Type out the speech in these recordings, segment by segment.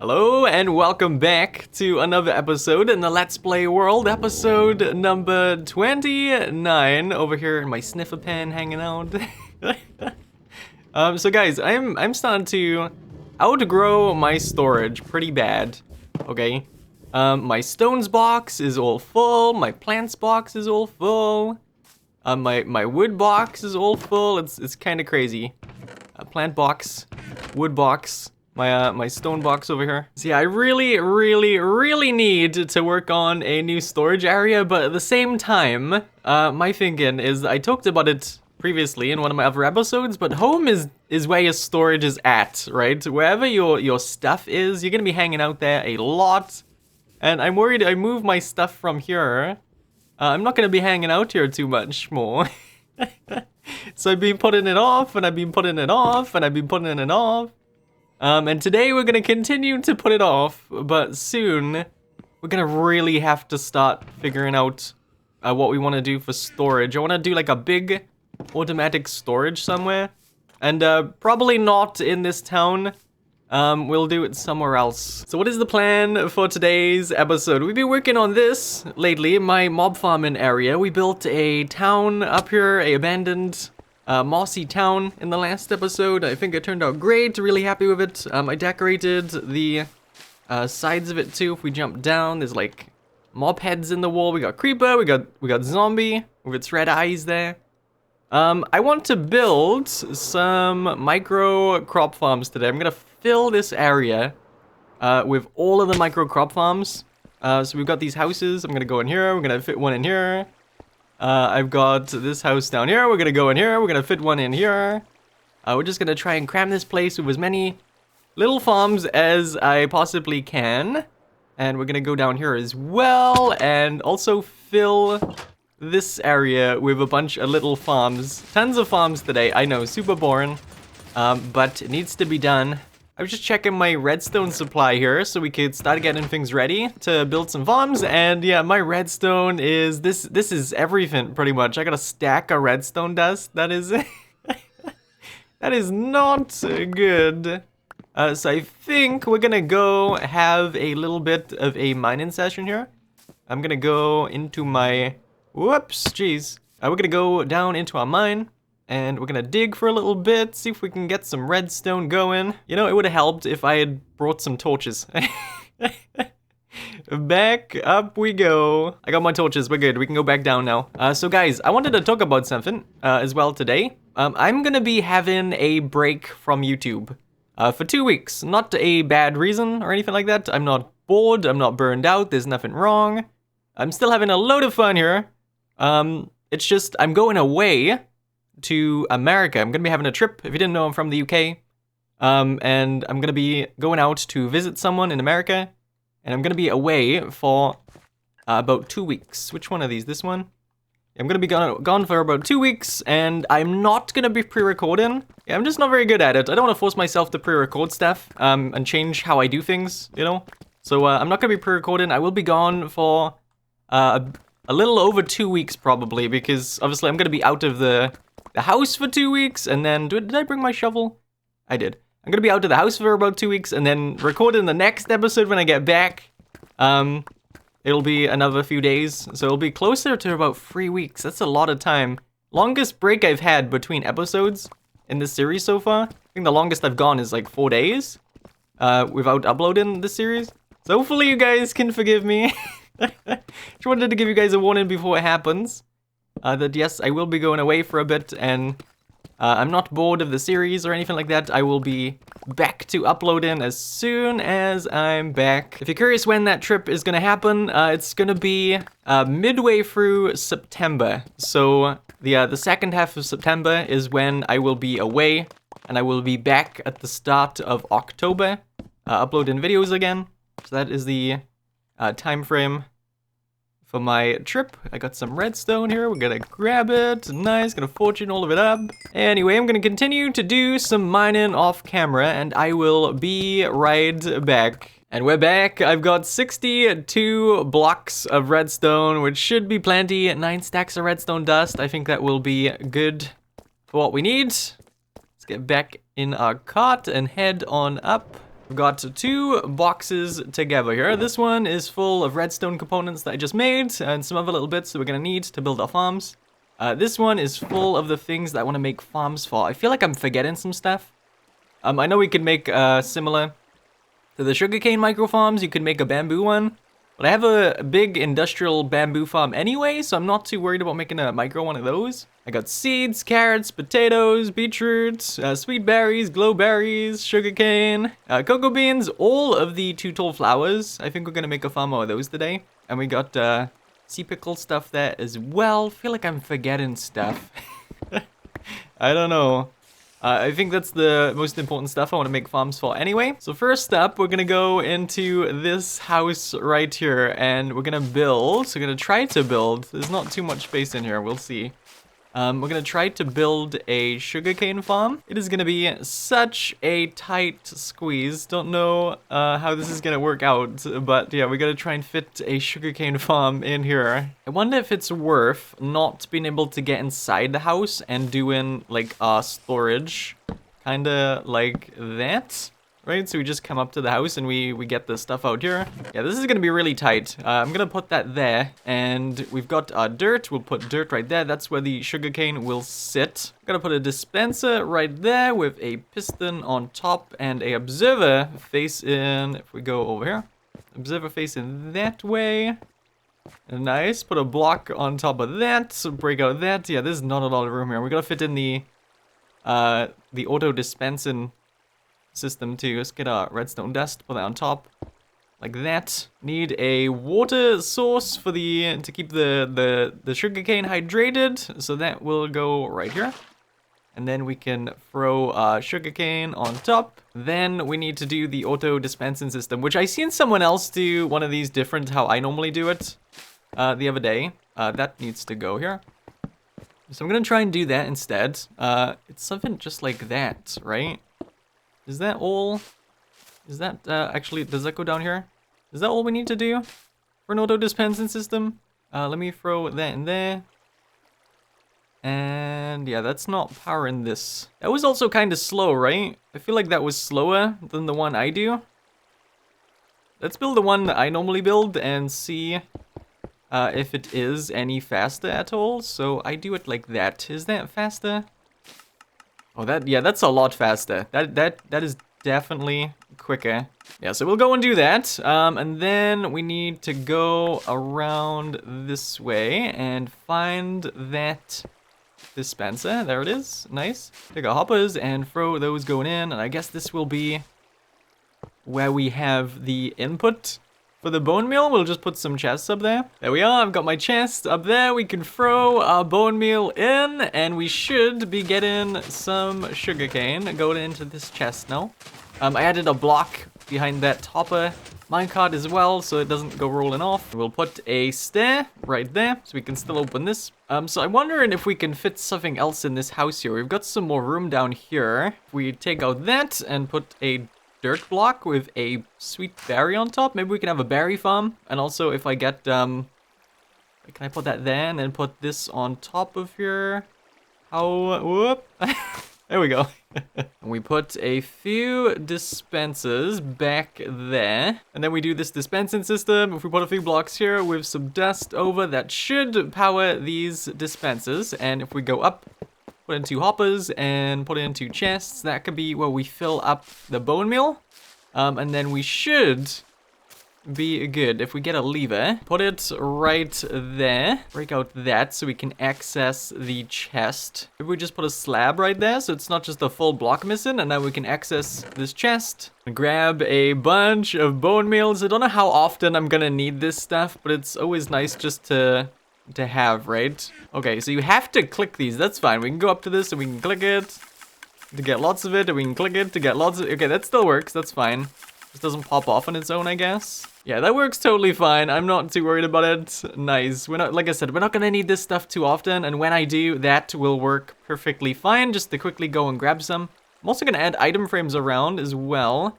Hello and welcome back to another episode in the Let's Play world, episode number 29, over here in my sniffer pen hanging out. So guys, I'm starting to outgrow my storage pretty bad, okay? My stones box is all full, my plants box is all full, my wood box is all full. It's kind of crazy. Plant box, wood box. My stone box over here. So yeah, I really need to work on a new storage area, but at the same time, my thinking is, I talked about it previously in one of my other episodes, but home is where your storage is at, right? Wherever your stuff is, you're gonna be hanging out there a lot. And I'm worried I move my stuff from here. I'm not gonna be hanging out here too much more. So I've been putting it off, and I've been putting it off, and I've been putting it off. And today we're gonna continue to put it off, but soon we're gonna really have to start figuring out what we want to do for storage. I want to do like a big automatic storage somewhere, and probably not in this town. We'll do it somewhere else. So what is the plan for today's episode? We've been working on this lately, my mob farming area. We built a town up here, a abandoned mossy town in the last episode. I think it turned out great, really happy with it. I decorated the sides of it too. If we jump down, there's like mob heads in the wall. We got creeper, we got zombie with its red eyes there. I want to build some micro crop farms today. I'm gonna fill this area with all of the micro crop farms. So we've got these houses. I'm gonna go in here, we're gonna fit one in here. I've got this house down here, we're gonna go in here, we're gonna fit one in here. We're just gonna try and cram this place with as many little farms as I possibly can. And we're gonna go down here as well, and also fill this area with a bunch of little farms. Tons of farms today, I know, super boring, but it needs to be done. I was just checking my redstone supply here so we could start getting things ready to build some farms, and yeah, my redstone is, this is everything pretty much. I got a stack of redstone dust. That is that is not good. So I think we're gonna go have a little bit of a mining session here. I'm gonna go into my, whoops, jeez. We're gonna go down into our mine, and we're gonna dig for a little bit, see if we can get some redstone going. You know, it would have helped if I had brought some torches. Back up we go. I got my torches, we're good. We can go back down now. So guys, I wanted to talk about something as well today. I'm gonna be having a break from YouTube for 2 weeks. Not a bad reason or anything like that. I'm not bored, I'm not burned out, there's nothing wrong. I'm still having a load of fun here. It's just, I'm going away to America. I'm gonna be having a trip. If you didn't know, I'm from the UK. And I'm gonna be going out to visit someone in America. And I'm gonna be away for about 2 weeks. Which one are these? This one? I'm gonna be gone for about 2 weeks, and I'm not gonna be pre-recording. Yeah, I'm just not very good at it. I don't want to force myself to pre-record stuff and change how I do things, you know? So I'm not gonna be pre-recording. I will be gone for a little over 2 weeks probably, because obviously I'm gonna be out of the house for 2 weeks, and then, did I bring my shovel? I did. I'm gonna be out of the house for about 2 weeks, and then record in the next episode when I get back. It'll be another few days, so it'll be closer to about 3 weeks. That's a lot of time. Longest break I've had between episodes in this series so far. I think the longest I've gone is like 4 days without uploading this series. So hopefully you guys can forgive me. Just wanted to give you guys a warning before it happens. That yes, I will be going away for a bit, and I'm not bored of the series or anything like that. I will be back to uploading as soon as I'm back. If you're curious when that trip is gonna happen, it's gonna be midway through September. So the second half of September is when I will be away, and I will be back at the start of October, uploading videos again. So that is the time frame for my trip. I got some redstone here, we're gonna grab it, nice, gonna fortune all of it up. Anyway, I'm gonna continue to do some mining off camera, and I will be right back. And we're back. I've got 62 blocks of redstone, which should be plenty. 9 stacks of redstone dust. I think that will be good for what we need. Let's get back in our cart and head on up. We've got 2 boxes together here. This one is full of redstone components that I just made and some other little bits that we're gonna need to build our farms. This one is full of the things that I want to make farms for. I feel like I'm forgetting some stuff. I know we could make similar to the sugarcane micro farms. You could make a bamboo one. But I have a big industrial bamboo farm anyway, so I'm not too worried about making a micro one of those. I got seeds, carrots, potatoes, beetroots, sweet berries, glow berries, sugarcane, cocoa beans, all of the 2 tall flowers. I think we're gonna make a farm out of those today. And we got sea pickle stuff there as well. Feel like I'm forgetting stuff. I don't know. I think that's the most important stuff I want to make farms for anyway. So first up, we're gonna go into this house right here and we're gonna build. So we're gonna try to build. There's not too much space in here, we'll see. We're gonna try to build a sugarcane farm. It is gonna be such a tight squeeze. Don't know how this is gonna work out, but yeah, we gotta try and fit a sugarcane farm in here. I wonder if it's worth not being able to get inside the house and doing like storage, kinda like that. Right, so we just come up to the house and we get the stuff out here. Yeah, this is gonna be really tight. I'm gonna put that there, and we've got dirt. We'll put dirt right there. That's where the sugarcane will sit. I'm gonna put a dispenser right there with a piston on top and a observer facing. If we go over here, observer facing that way. Nice. Put a block on top of that. So break out that. Yeah, there's not a lot of room here. We gotta fit in the auto dispensing system too. Let's get our redstone dust, put that on top like that. Need a water source for to keep the sugarcane hydrated, so that will go right here. And then we can throw sugarcane on top. Then we need to do the auto dispensing system, which I seen someone else do one of these different how I normally do it the other day. That needs to go here. So I'm gonna try and do that instead. It's something just like that, right? Is that all? Is that, actually, does that go down here? Is that all we need to do for an auto dispensing system? Let me throw that in there. And yeah, that's not powering this. That was also kind of slow, right? I feel like that was slower than the one I do. Let's build the one that I normally build and see if it is any faster at all. So I do it like that. Is that faster? Oh, yeah, that's a lot faster. That is definitely quicker. Yeah, so we'll go and do that. And then we need to go around this way and find that dispenser. There it is. Nice. Take our hoppers and throw those going in. And I guess this will be where we have the input for the bone meal. We'll just put some chests up there. There we are. I've got my chest up there. We can throw our bone meal in, and we should be getting some sugarcane going into this chest now. I added a block behind that hopper minecart as well, so it doesn't go rolling off. We'll put a stair right there, so we can still open this. So I'm wondering if we can fit something else in this house here. We've got some more room down here. We take out that and put a dirt block with a sweet berry on top. Maybe we can have a berry farm. And also if I get, can I put that there and then put this on top of here? How, whoop. There we go. We put a few dispensers back there. And then we do this dispensing system. If we put a few blocks here with some dust over, that should power these dispensers. And if we go up, put in 2 hoppers and put it in 2 chests, that could be where we fill up the bone meal. And then we should be good. If we get a lever, put it right there, break out that so we can access the chest. If we just put a slab right there so it's not just a full block missing, and now we can access this chest, grab a bunch of bone meals. I don't know how often I'm gonna need this stuff, but it's always nice just to have, right? Okay, so you have to click these. That's fine. We can go up to this and we can click it to get lots of it, and we can click it to get lots of it. Okay, that still works. That's fine. This doesn't pop off on its own, I guess. Yeah, that works totally fine. I'm not too worried about it. Nice. We're not, like I said, we're not gonna need this stuff too often, and when I do, that will work perfectly fine. Just to quickly go and grab some. I'm also gonna add item frames around as well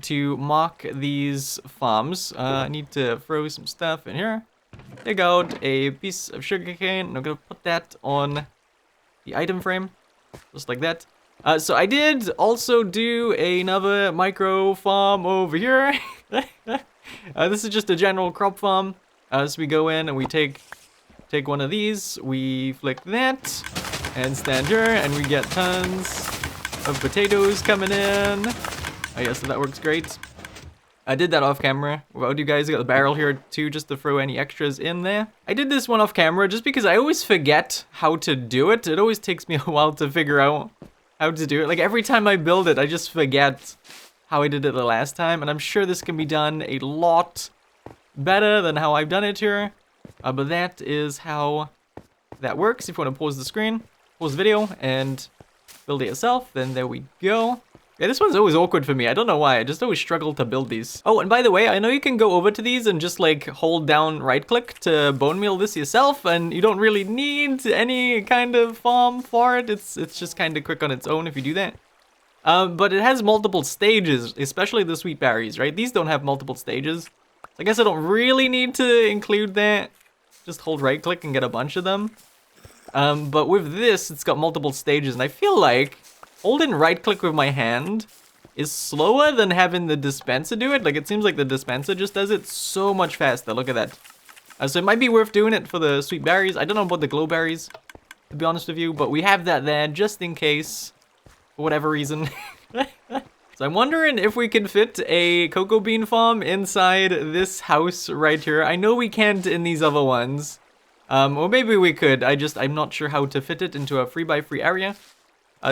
to mark these farms. I need to throw some stuff in here. Take out a piece of sugarcane, and I'm gonna put that on the item frame, just like that. So I did also do another micro farm over here. This is just a general crop farm. So we go in and we take one of these, we flick that, and stand here, and we get tons of potatoes coming in. Oh yeah, so that works great. I did that off camera without you guys. I got the barrel here too, just to throw any extras in there. I did this one off camera just because I always forget how to do it. It always takes me a while to figure out how to do it. Like every time I build it, I just forget how I did it the last time. And I'm sure this can be done a lot better than how I've done it here. But that is how that works. If you want to pause the screen, pause the video, and build it yourself, then there we go. Yeah, this one's always awkward for me. I don't know why. I just always struggle to build these. Oh, and by the way, I know you can go over to these and just like hold down right click to bone meal this yourself, and you don't really need any kind of farm for it. It's just kind of quick on its own if you do that. But it has multiple stages, especially the sweet berries, right? These don't have multiple stages. So I guess I don't really need to include that. Just hold right click and get a bunch of them. But with this, it's got multiple stages, and I feel like holding right click with my hand is slower than having the dispenser do it. Like it seems like the dispenser just does it so much faster. Look at that. So it might be worth doing it for the sweet berries. I don't know about the glow berries, to be honest with you, but we have that there just in case, for whatever reason. So I'm wondering if we can fit a cocoa bean farm inside this house right here. I know we can't in these other ones. Or maybe we could. I'm not sure how to fit it into a 3x3 area.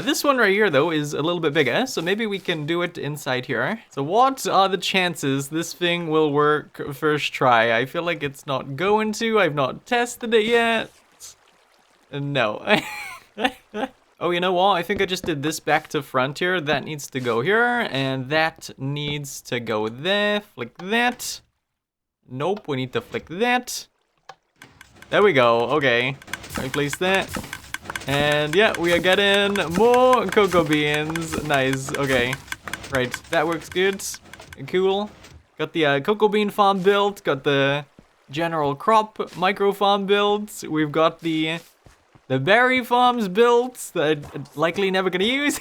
This one right here, though, is a little bit bigger, so maybe we can do it inside here. So what are the chances this thing will work first try? I feel like it's not going to. I've not tested it yet. No. Oh, you know what? I think I just did this back to front here. That needs to go here, and that needs to go there. Flick that. Nope, we need to flick that. There we go. Okay. I place that. And yeah, we are getting more cocoa beans. Nice. Okay. Right. That works good. Cool. Got the cocoa bean farm built. Got the general crop micro farm built. We've got the berry farms built that I'm likely never gonna use.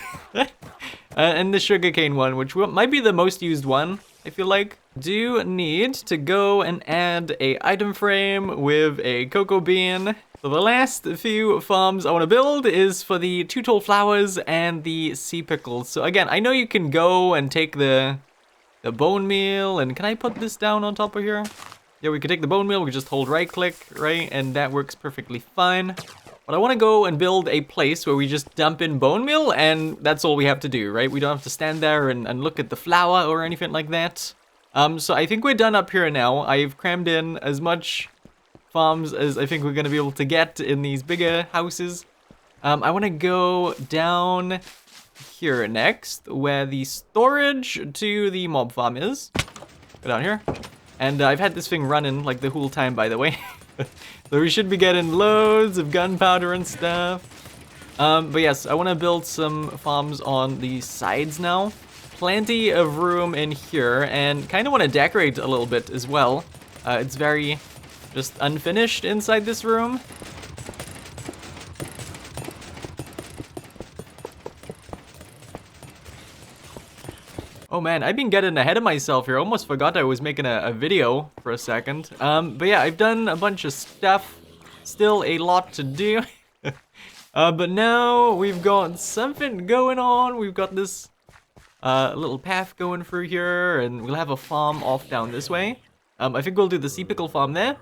And the sugarcane one, which might be the most used one, I feel like. Do need to go and add a item frame with a cocoa bean. So the last few farms I want to build is for the 2 tall flowers and the sea pickles. So again, I know you can go and take the bone meal, and can I put this down on top of here? Yeah, we could take the bone meal, we could just hold right click, right? And that works perfectly fine. But I want to go and build a place where we just dump in bone meal, and that's all we have to do, right? We don't have to stand there and look at the flour or anything like that. So I think we're done up here now. I've crammed in as much farms as I think we're going to be able to get in these bigger houses. I want to go down here next, where the storage to the mob farm is. Go down here. And I've had this thing running like the whole time, by the way. So we should be getting loads of gunpowder and stuff. But yes, I want to build some farms on the sides now. Plenty of room in here, and kind of want to decorate a little bit as well. It's very just unfinished inside this room. Oh man, I've been getting ahead of myself here. Almost forgot I was making a video for a second. But yeah, I've done a bunch of stuff. Still a lot to do. But now we've got something going on. We've got this little path going through here, and we'll have a farm off down this way. I think we'll do the sea pickle farm there.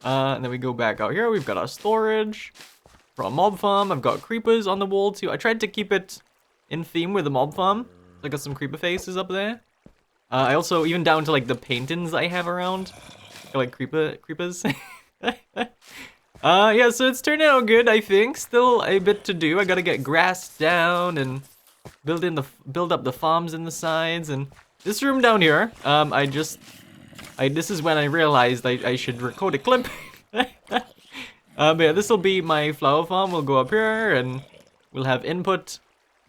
And then we go back out here. We've got our storage for a mob farm. I've got creepers on the wall too. I tried to keep it in theme with the mob farm. I got some creeper faces up there. I also, even down to like the paintings I have around. Got, like creepers. Yeah, so it's turned out good, I think. Still a bit to do. I gotta get grass down and build up the farms in the sides. And this room down here, this is when I realized I should record a clip. But yeah, this will be my flower farm. We'll go up here and we'll have input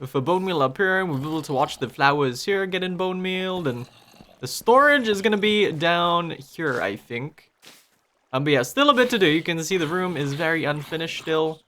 for bone meal up here. We'll be able to watch the flowers here getting bone mealed, and the storage is gonna be down here, I think. But yeah, still a bit to do. You can see the room is very unfinished still.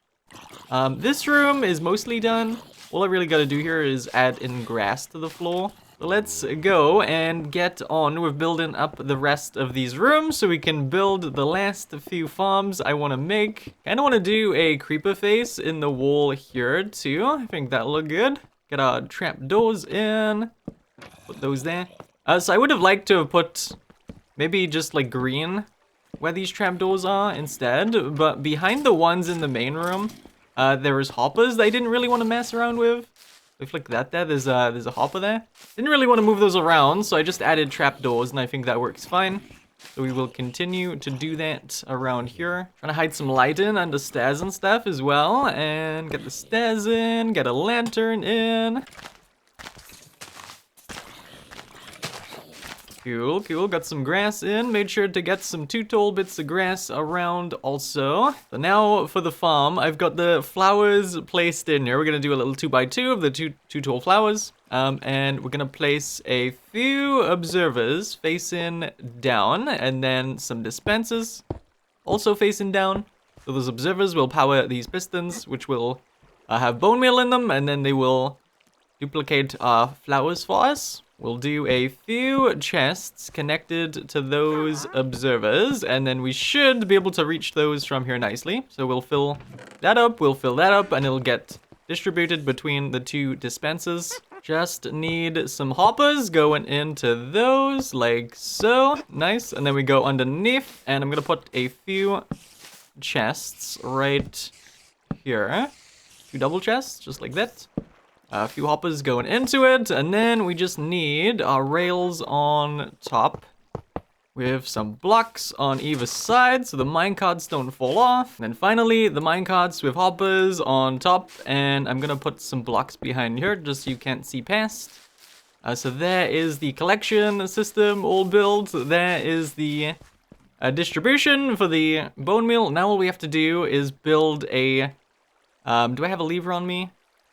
This room is mostly done. all I really gotta do here is add in grass to the floor. So let's go and get on with building up the rest of these rooms so we can build the last few farms I want to make. Kinda want to do a creeper face in the wall here too. I think that'll look good. Get our trap doors in. Put those there. So I would have liked to have put maybe just like green where these trapdoors are instead, but behind the ones in the main room, there was hoppers that I didn't really want to mess around with. We flick that there, there's a hopper there. Didn't really want to move those around, so I just added trapdoors, and I think that works fine. So we will continue to do that around here. Trying to hide some light in under stairs and stuff as well, and get the stairs in, get a lantern in. Cool, cool, got some grass in. Made sure to get some 2 tall bits of grass around also. So now for the farm, I've got the flowers placed in here. We're gonna do a little 2x2 of the two tall flowers. And we're gonna place a few observers facing down, and then some dispensers also facing down. So those observers will power these pistons, which will have bone meal in them, and then they will duplicate flowers for us. We'll do a few chests connected to those observers, and then we should be able to reach those from here nicely. So we'll fill that up, and it'll get distributed between the 2 dispensers. Just need some hoppers going into those, like so. Nice, and then we go underneath, and I'm gonna put a few chests right here. 2 double chests, just like that. A few hoppers going into it, and then we just need our rails on top with some blocks on either side so the minecarts don't fall off. And then finally, the minecarts with hoppers on top, and I'm gonna put some blocks behind here just so you can't see past. So there is the collection system all built. There is the distribution for the bone meal. Now all we have to do is build a... do I have a lever on me?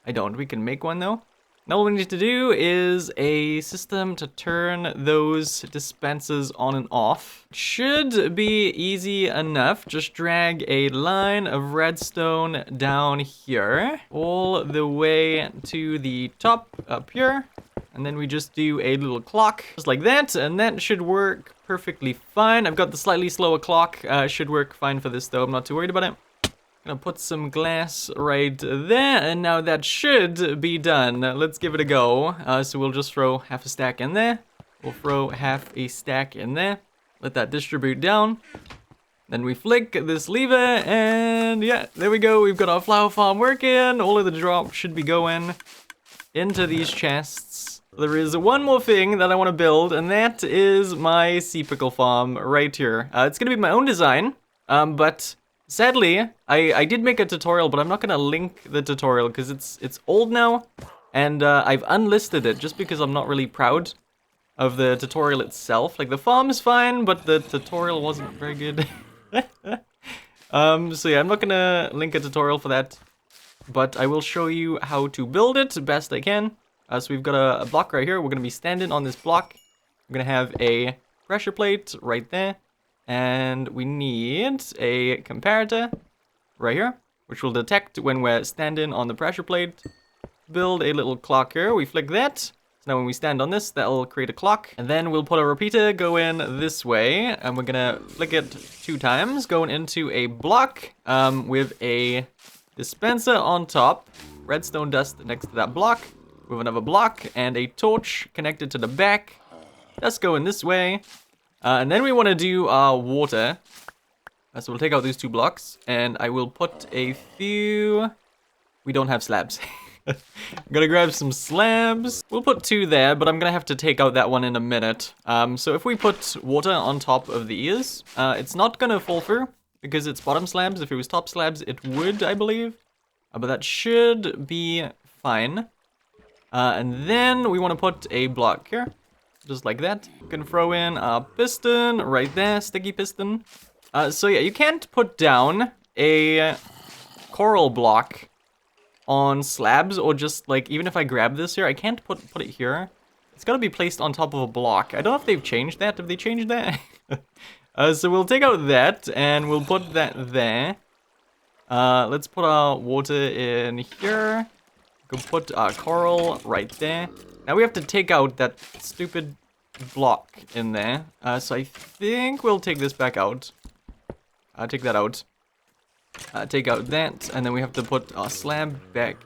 I don't. We can make one though. Now all we need to do is a system to turn those dispensers on and off. Should be easy enough. Just drag a line of redstone down here, all the way to the top up here. And then we just do a little clock, just like that, and that should work perfectly fine. I've got the slightly slower clock. Should work fine for this though. I'm not too worried about it. Gonna put some glass right there, and now that should be done. Let's give it a go. So we'll just throw half a stack in there. We'll throw half a stack in there. Let that distribute down. Then we flick this lever, and yeah, there we go. We've got our flower farm working. All of the drops should be going into these chests. There is one more thing that I want to build, and that is my sea pickle farm right here. It's gonna be my own design, but sadly, I did make a tutorial, but I'm not gonna link the tutorial because it's old now, and I've unlisted it just because I'm not really proud of the tutorial itself. Like, the farm is fine, but the tutorial wasn't very good. So yeah, I'm not gonna link a tutorial for that, but I will show you how to build it best I can. So we've got a block right here. We're gonna be standing on this block. We're gonna have a pressure plate right there. And we need a comparator right here, which will detect when we're standing on the pressure plate. Build a little clock here. We flick that. So now when we stand on this, that'll create a clock. And then we'll put a repeater going this way. And we're gonna flick it 2 times, going into a block with a dispenser on top. Redstone dust next to that block. With another block and a torch connected to the back. That's going this way. And then we want to do water. So we'll take out these 2 blocks, and I will put a few... We don't have slabs. I'm gonna grab some slabs. We'll put 2 there, but I'm gonna have to take out that one in a minute. So if we put water on top of these, it's not gonna fall through, because it's bottom slabs. If it was top slabs, it would, I believe. But that should be fine. And then we want to put a block here. Just like that. You can throw in a piston right there, sticky piston. So yeah, you can't put down a coral block on slabs, or just like, even if I grab this here, I can't put it here. It's gotta be placed on top of a block. I don't know if they've changed that. Have they changed that? So we'll take out that, and we'll put that there. Let's put our water in here. Go put coral right there. Now we have to take out that stupid block in there. So I think we'll take this back out. Take that out. Take out that, and then we have to put our slab back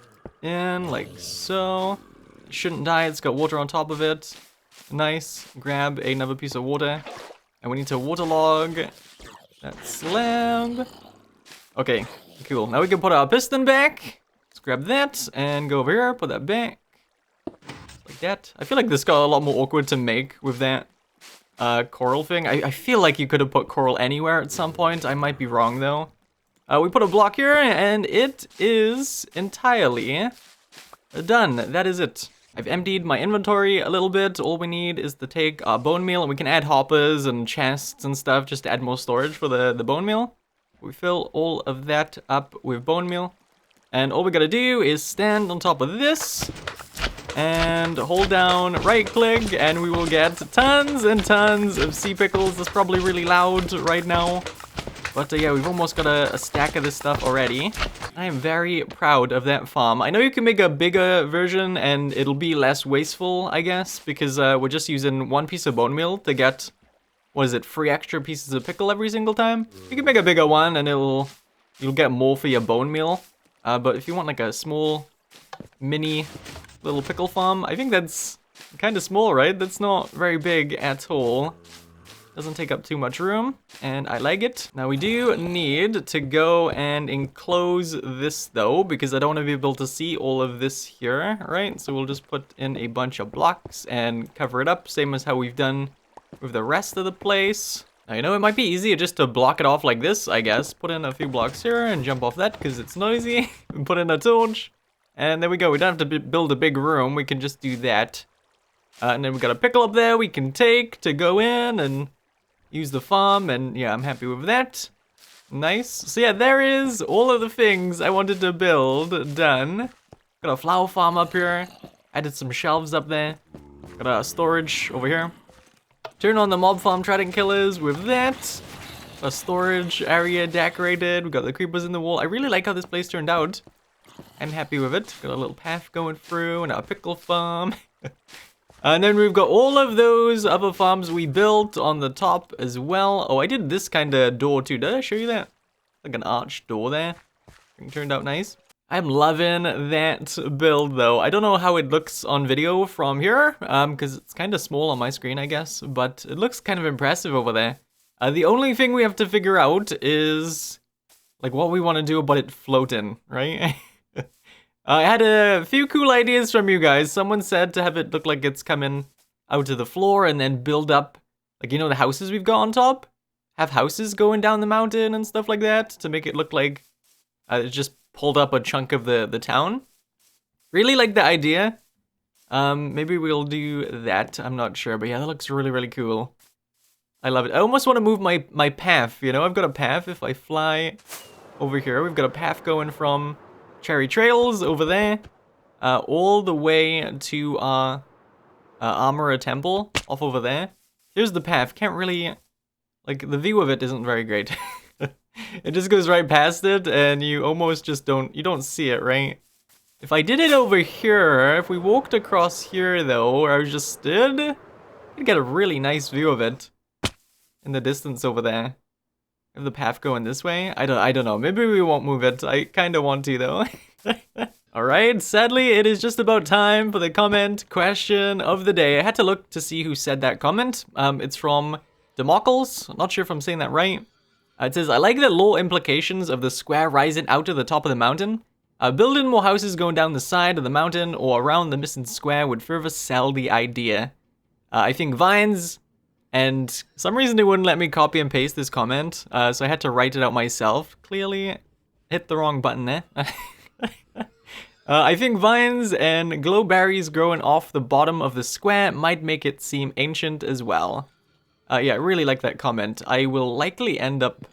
in, like so. It shouldn't die, it's got water on top of it. Nice. Grab another piece of water. And we need to waterlog that slab. Okay, cool. Now we can put our piston back. Let's grab that and go over here, put that back. Like that. I feel like this got a lot more awkward to make with that coral thing. I feel like you could have put coral anywhere at some point. I might be wrong though. We put a block here and it is entirely done. That is it. I've emptied my inventory a little bit. All we need is to take our bone meal, and we can add hoppers and chests and stuff just to add more storage for the bone meal. We fill all of that up with bone meal. And all we gotta do is stand on top of this and hold down right click, and we will get tons and tons of sea pickles. That's probably really loud right now. But yeah, we've almost got a stack of this stuff already. I am very proud of that farm. I know you can make a bigger version and it'll be less wasteful, I guess, because we're just using one piece of bone meal to get, what is it, 3 extra pieces of pickle every single time. You can make a bigger one and you'll get more for your bone meal. But if you want like a small, mini little pickle farm, I think that's kind of small, right? That's not very big at all. Doesn't take up too much room, and I like it. Now we do need to go and enclose this though, because I don't want to be able to see all of this here, right? So we'll just put in a bunch of blocks and cover it up, same as how we've done with the rest of the place. Now, you know, it might be easier just to block it off like this, I guess. Put in a few blocks here and jump off that because it's noisy. Put in a torch, and there we go. We don't have to build a big room, we can just do that. And then we got a pickle up there we can take to go in and use the farm, and yeah, I'm happy with that. Nice. So yeah, there is all of the things I wanted to build done. Got a flower farm up here. Added some shelves up there. Got a storage over here. Turn on the mob farm trident killers with that. A storage area decorated. We got the creepers in the wall. I really like how this place turned out. I'm happy with it. Got a little path going through and a pickle farm. And then we've got all of those other farms we built on the top as well. Oh, I did this kind of door too. Did I show you that? Like an arched door there. It turned out nice. I'm loving that build though. I don't know how it looks on video from here, because it's kind of small on my screen, I guess. But it looks kind of impressive over there. The only thing we have to figure out is like what we want to do about it floating, right? I had a few cool ideas from you guys. Someone said to have it look like it's coming out to the floor and then build up, like, you know, the houses we've got on top? Have houses going down the mountain and stuff like that to make it look like it just pulled up a chunk of the town. Really like the idea. Maybe we'll do that. I'm not sure, but yeah, that looks really, really cool. I love it. I almost want to move my path, you know? I've got a path if I fly over here. We've got a path going from Cherry Trails over there, all the way to Armora Temple off over there. Here's the path. Can't really, like, the view of it isn't very great. It just goes right past it, and you almost just don't see it, right? If I did it over here, if we walked across here though, where I just stood, you'd get a really nice view of it in the distance over there. Have the path going this way? I don't know. Maybe we won't move it. I kind of want to though. Alright, sadly it is just about time for the comment question of the day. I had to look to see who said that comment. It's from Democles. Not sure if I'm saying that right. It says, I like the lore implications of the square rising out of the top of the mountain. Building more houses going down the side of the mountain or around the missing square would further sell the idea. I think vines... And for some reason it wouldn't let me copy and paste this comment, so I had to write it out myself. Clearly hit the wrong button there. I think vines and glowberries growing off the bottom of the square might make it seem ancient as well. Yeah, I really like that comment. I will likely end up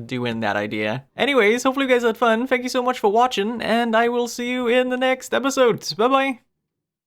doing that idea. Anyways, hopefully you guys had fun. Thank you so much for watching, and I will see you in the next episode. Bye-bye.